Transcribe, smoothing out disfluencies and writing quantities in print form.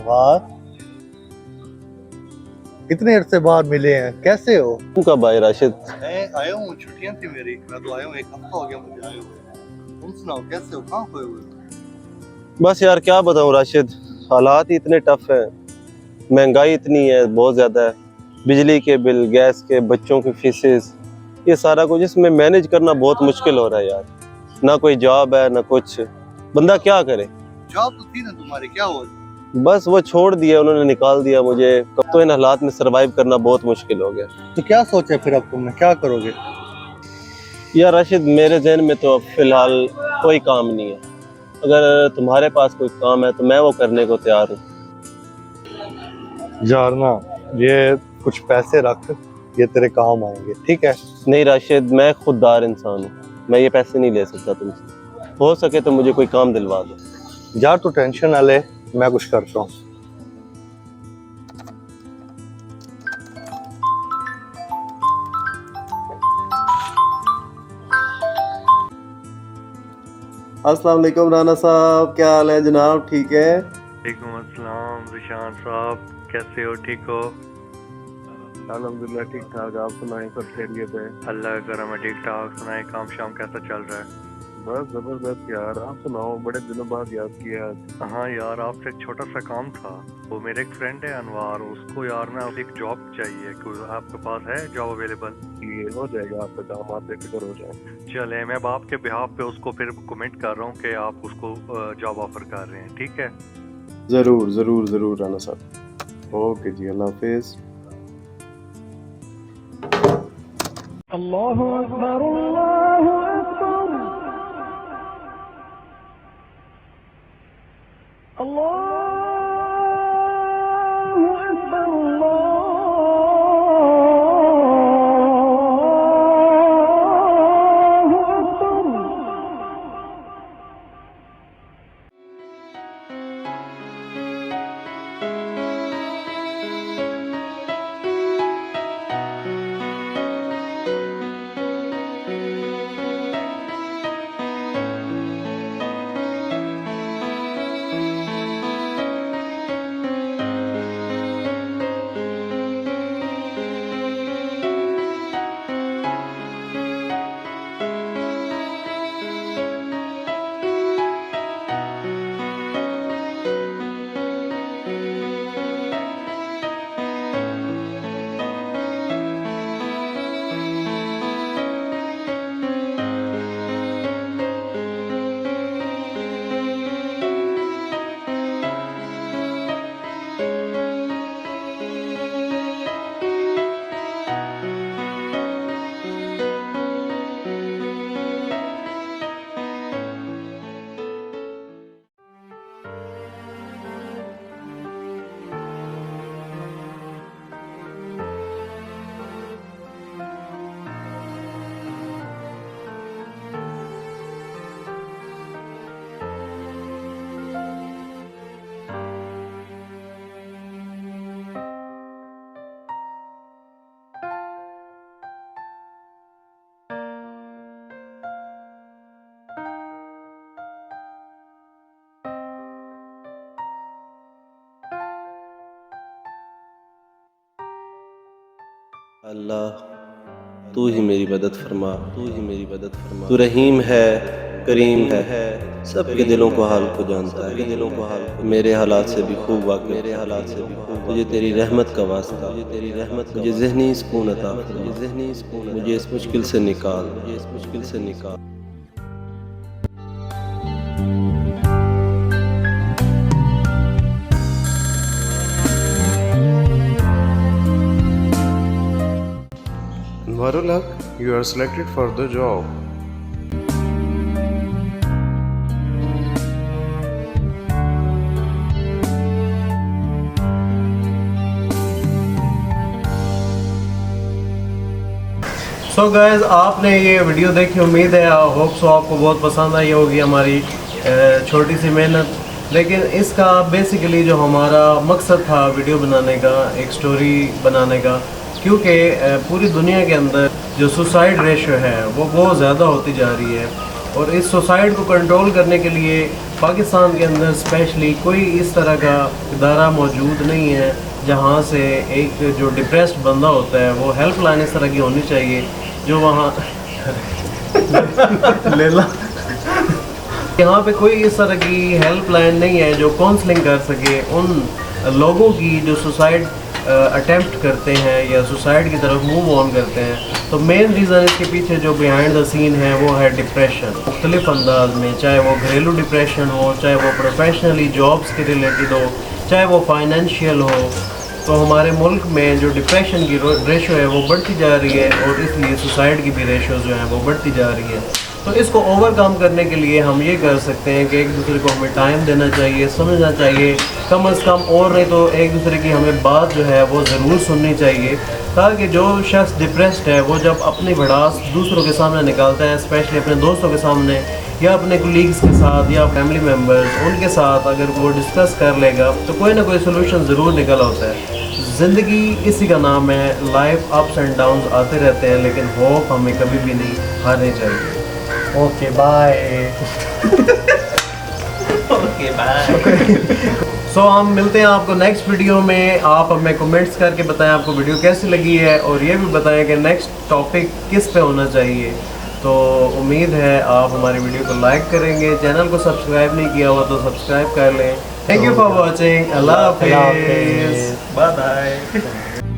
वाह, इतने अरसे बाद मिले हैं, कैसे हो? उनका भाई राशिद। मैं आया हूँ, छुट्टियां थी मेरी, मैं तो आया हूँ, एक हफ्ता हो गया मुझे आए हुए। तुम सुनाओ कैसे हो, कहाँ खोए हुए हो? बस यार क्या बताऊँ राशिद, हालात ही इतने टफ है, महंगाई इतनी है, बहुत ज़्यादा है, बिजली के बिल, गैस के, बच्चों की फीसेस, ये सारा कुछ इसमें मैनेज करना बहुत मुश्किल हो रहा है यार। ना कोई जॉब है ना कुछ, बंदा क्या करे। जॉब तो थी ना तुम्हारी, क्या हुआ? बस वो छोड़ दिया, उन्होंने निकाल दिया मुझे। कब तो इन हालात में सरवाइव करना बहुत मुश्किल हो गया। तो क्या सोचा फिर अब तुमने, क्या करोगे? यार राशिद, मेरे जहन में तो अब फिलहाल कोई काम नहीं है। अगर तुम्हारे पास कोई काम है तो मैं वो करने को तैयार हूँ। यार ना, ये कुछ पैसे रख, ये तेरे काम आएंगे, ठीक है? नहीं राशिद, मैं खुददार इंसान हूँ, मैं ये पैसे नहीं ले सकता तुमसे। हो सके तो मुझे कोई काम दिलवा दो। यार तू टेंशन ना ले, मैं कुछ करता हूँ। अस्सलाम वालेकुम राना साहब, क्या हाल है जनाब, ठीक है? वालेकुम अस्सलाम जिशान साहब, कैसे हो, ठीक हो? अल्हम्दुलिल्लाह ठीक ठाक, आप सुनाएं, सब खैरियत है? अल्लाह का करम है, ठीक ठाक। सुनाए, काम शाम कैसा चल रहा है? बस जबरदस्त यार, आप सुनाओ, बड़े दिनों बाद याद किया आज। हाँ यार, आपसे एक छोटा सा काम था। वो मेरे एक फ्रेंड है अनवार, उसको यार ना एक जॉब चाहिए, कोई आपके पास है जॉब अवेलेबल? ये हो जाएगा आपका काम, आप बेफिक्र हो जाए। चले, मैं अब आपके बिहाफ पे उसको फिर कमेंट कर रहा हूँ कि आप उसको जॉब ऑफर कर रहे हैं, ठीक है? ज़रूर ज़रूर ज़रूर राना साहब। ओके जी, अल्लाह हाफिज़। अल्लाहु अकबर, अल्लाहु अकबर, अल्लाहु अकबर, अल्लाहु अकबर। अल्लाह तू ही मेरी मदद फरमा, तू ही मेरी मदद फरमा। तू रहीम है, करीम है, सबके दिलों को हाल को जानता है, दिलों को हाल को मेरे हालात से भी खूब वाकिफ, मेरे हालात से भी खूब। तुझे तेरी रहमत का वास्ता, मुझे तेरी रहमत, मुझे ज़हनी सुकून अता फरमा, मुझे ज़हनी सुकून, मुझे इस मुश्किल से निकाल, मुझे इस मुश्किल से निकाल। Marulak, you are selected for the job. So guys, आपने ये वीडियो देखी, उम्मीद है होप सो आपको बहुत पसंद आई होगी हमारी छोटी सी मेहनत। लेकिन इसका बेसिकली जो हमारा मकसद था वीडियो बनाने का, एक स्टोरी बनाने का, क्योंकि पूरी दुनिया के अंदर जो सुसाइड रेशो है वो बहुत ज़्यादा होती जा रही है, और इस सुसाइड को कंट्रोल करने के लिए पाकिस्तान के अंदर स्पेशली कोई इस तरह का इदारा मौजूद नहीं है जहाँ से एक जो डिप्रेस्ड बंदा होता है वो हेल्प लाइन इस तरह की होनी चाहिए जो वहाँ ले ला यहाँ पे कोई इस तरह की हेल्प लाइन नहीं है जो काउंसलिंग कर सके उन लोगों की जो सुसाइड अटेम्प्ट करते हैं या सुसाइड की तरफ मूव ऑन करते हैं। तो मेन रीज़न इसके पीछे जो बिहाइंड द सीन है वो है डिप्रेशन मुख्तलिफ अंदाज में, चाहे वो घरेलू डिप्रेशन हो, चाहे वो प्रोफेशनली जॉब्स के रिलेटेड हो, चाहे वो फाइनेंशियल हो। तो हमारे मुल्क में जो डिप्रेशन की रेशो है वो बढ़ती जा रही है और इसलिए सुसाइड की भी रेशो जो है वो बढ़ती जा रही है। तो इसको ओवरकम करने के लिए हम ये कर सकते हैं कि एक दूसरे को हमें टाइम देना चाहिए, समझना चाहिए, कम से कम और नहीं तो एक दूसरे की हमें बात जो है वो ज़रूर सुननी चाहिए, ताकि जो शख्स डिप्रेस्ड है वो जब अपनी भड़ास दूसरों के सामने निकालता है, स्पेशली अपने दोस्तों के सामने या अपने कोलीग्स के साथ या फैमिली मेम्बर्स उनके साथ अगर वो डिस्कस कर लेगा तो कोई ना कोई सोल्यूशन ज़रूर निकल आता है। ज़िंदगी इसी का नाम है, लाइफ अप्स एंड डाउन्स आते रहते हैं, लेकिन होप हमें कभी भी नहीं हारनी चाहिए। Okay bye. Okay bye. So हम मिलते हैं आपको नेक्स्ट वीडियो में। आप हमें कमेंट्स करके बताएं आपको वीडियो कैसी लगी है और ये भी बताएं कि नेक्स्ट टॉपिक किस पे होना चाहिए। तो उम्मीद है आप हमारी वीडियो को लाइक करेंगे, चैनल को सब्सक्राइब नहीं किया हुआ तो सब्सक्राइब कर लें। Thank you for watching. अल्लाह हाफिज़, बाय बाय।